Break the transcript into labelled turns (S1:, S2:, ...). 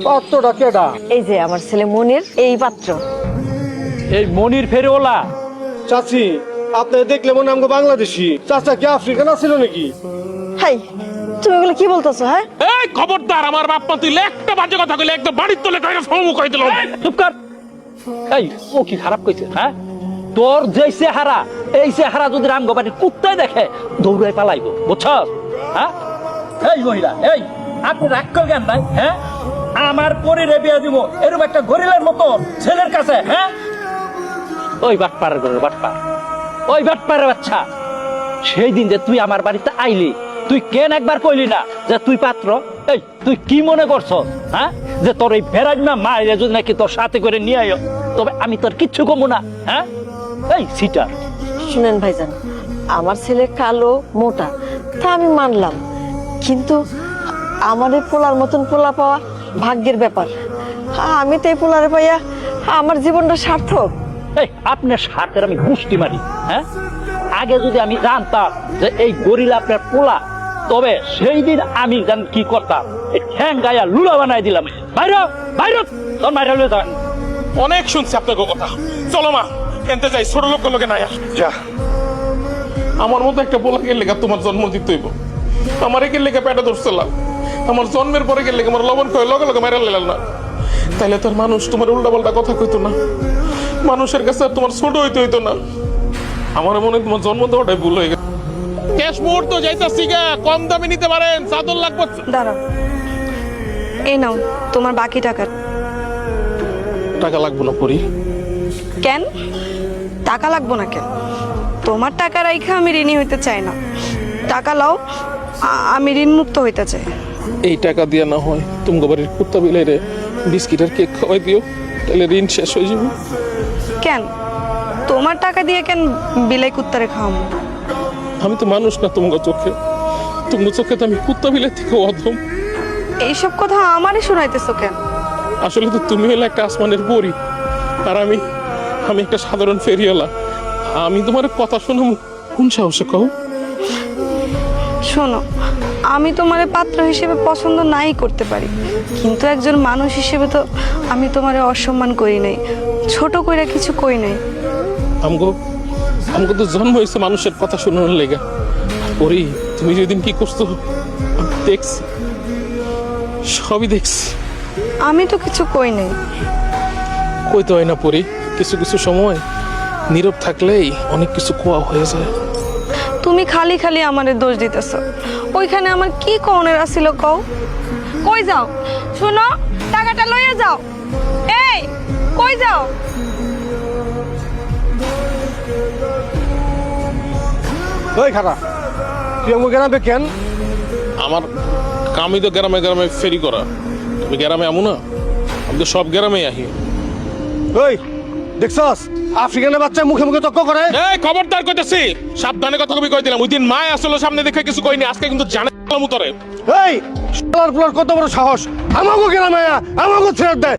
S1: পাত্রটা কেডা?
S2: এই যে আমার ছেলে মনির, এই পাত্র।
S3: এই মনির ফেরিওয়ালা?
S1: চাচি, আপনি দেখলে মনে আমাকে বাংলাদেশি। চাচা কি আফ্রিকান ছিল নাকি?
S2: হাই, তুমি এগুলো কি বলতেছো? হ্যাঁ,
S4: এই খবরদার, আমার বাপ মা তুই একটা বাজে কথা কইলে একদম বাড়ির তলে কইরা ফমু কই দিলাম।
S3: চুপ কর। এই ও কি খারাপ কইছে? হ্যাঁ, তোর যে চেহারা, এই চেহারা যদি রামগো বাড়ির কুত্তায় দেখে দৌড়ায় পালাইবো, বুঝছস? হ্যাঁ, এই মহিলা, এই আপনি রাগ করবেন নাই? হ্যাঁ, আমার পরিরে বিয়ে দিব এরকম একটা গরিলার মতো ছেলের কাছে? হ্যাঁ, ওই বাটপাড়ের ঘরের বাটপার, ওই বাটপাড়ের বাচ্চা। সেই দিন যে তুই আমার বাড়িতে আইলি, তুই কেন একবার কইলি না যে তুই পাত্র? এই তুই কি মনে করছ? হ্যাঁ, যে তোর এই বেড়াজনা মায়ের যদি নাকি তোর সাথে করে নিয়ে আয়, তবে আমি তোর কিচ্ছু কমু না। হ্যাঁ, এই সিটার।
S2: শুনেন ভাইজান, আমার ছেলে কালো মোটা, তা আমি মানলাম, কিন্তু আমার এই পোলার মতন পোলা পাওয়া ভাগ্যের ব্যাপার। আমি তো এই পোলারে পাইয়া আমার জীবনটা সার্থক।
S3: এই আপনার স্বার্থের আমি গুষ্টি মারি। হ্যাঁ, আগে যদি আমি জানতাম যে এই গরিলা আপনার পোলা, তবে সেই দিন আমি জান কি করতাম, এই ঠ্যাং গায়া লুলা বানাই দিলাম। বাইরে বাইরে, তোর বাইরে হলে যান।
S4: অনেক শুনছি আপনার কথা, চলো মা এনতে যাই, ছোট লোক লোকে নাই আর।
S1: যা,
S4: আমার মতো একটা পোলা গেলে তোমার জন্ম দিতে হইব। আমার একে লেগে পেটে ধরছিলাম, আমার জন্মের পরে গেলে আমার লবণ খাওয়া লগে লগে মারা লেলাম না, তাইলে তোর মানুষ তোমার উল্টা পাল্টা কথা কইতো না, মানুষের কাছে আর তোমার ছোট হইতে হইতো না। আমার মনে হয় তোমার জন্ম দেওয়াটাই ভুল হয়ে গেছে। ক্যাশ মুহূর্ত যাইতাছি গা, কম দামে নিতে পারেন, চাদর লাগবে।
S5: দাঁড়াও, এই নাও তোমার বাকি টাকা।
S4: টাকা লাগবে না পরি।
S5: কেন টাকা লাগবো না? কেন? তোমার টাকা রাইখা আমি ঋণী হইতে চাই না। টাকা লাও, আমি ঋণ মুক্ত হইতে চাই।
S4: এই টাকা দিয়ে না হয় তুমি বাড়ির কুত্তা বিলাইরে বিস্কিট আর কেক খাওয়াই দিও, তাহলে ঋণ শেষ হয়ে যাবে।
S5: কেন তোমার টাকা দিয়ে কেন বিলাই কুত্তারে খাওয়াবো?
S4: আমি তো মানুষ না তোমার চোখে, তোমার চোখে তো আমি কুত্তা বিলাই থেকে অধম।
S5: এইসব কথা আমারই শোনাইতেছো কেন?
S4: আসলে তো তুমি হলে একটা আসমানের পরী, আর আমি একটা সাধারণ ফেরিওয়ালা। আমি তোমার কথা শুনো কোন সাহসে কও?
S5: শোনো, আমি তোমারে পাত্র হিসেবে পছন্দ নাই করতে পারি, কিন্তু একজন মানুষ হিসেবে তো আমি তোমারে অসম্মান করি নাই, ছোট কইরা কিছু কই নাই।
S4: আমগো তো জন্ম হয়েছে মানুষের কথা শোনানোর লেগে। পরি, তুমি যেদিন কি করছো আমি দেখছি, সবই দেখছি।
S5: আমি তো কিছু কই নাই।
S4: কইতে হয় না পরি, কিছু কিছু সময় নীরব থাকলেই অনেক কিছু কোয়া হয়ে যায়।
S5: তুমি খালি খালি আমারে দোষ দিতেছ। ওইখানে আমার কি কওনের আছিল কও? কই যাও? শোনো, টাকাটা লইয়া যাও। এই কই যাও?
S1: ওই খারাপ, তুই আমাকে জানাবে কেন?
S4: আমার কামই তো গ্রামে গ্রামে ফেরি করা। তুমি গ্রামে আমু না, আমি তো সব গ্রামে আহি।
S1: ওই দেখছস, আফ্রিকানের বাচ্চা মুখে মুখে তর্ক করে।
S4: এই খবরদার কইতেছি, সাবধানে কথা কবি কই দিলাম। ওই দিন মায় আসলে সামনে দেখে কিছু কইনি, আজকে কিন্তু জানে মুতরে।
S1: এই শালার পোলার কত বড় সাহস, আমাকে গ্রামে আমাকে ছেড়ে দেয়।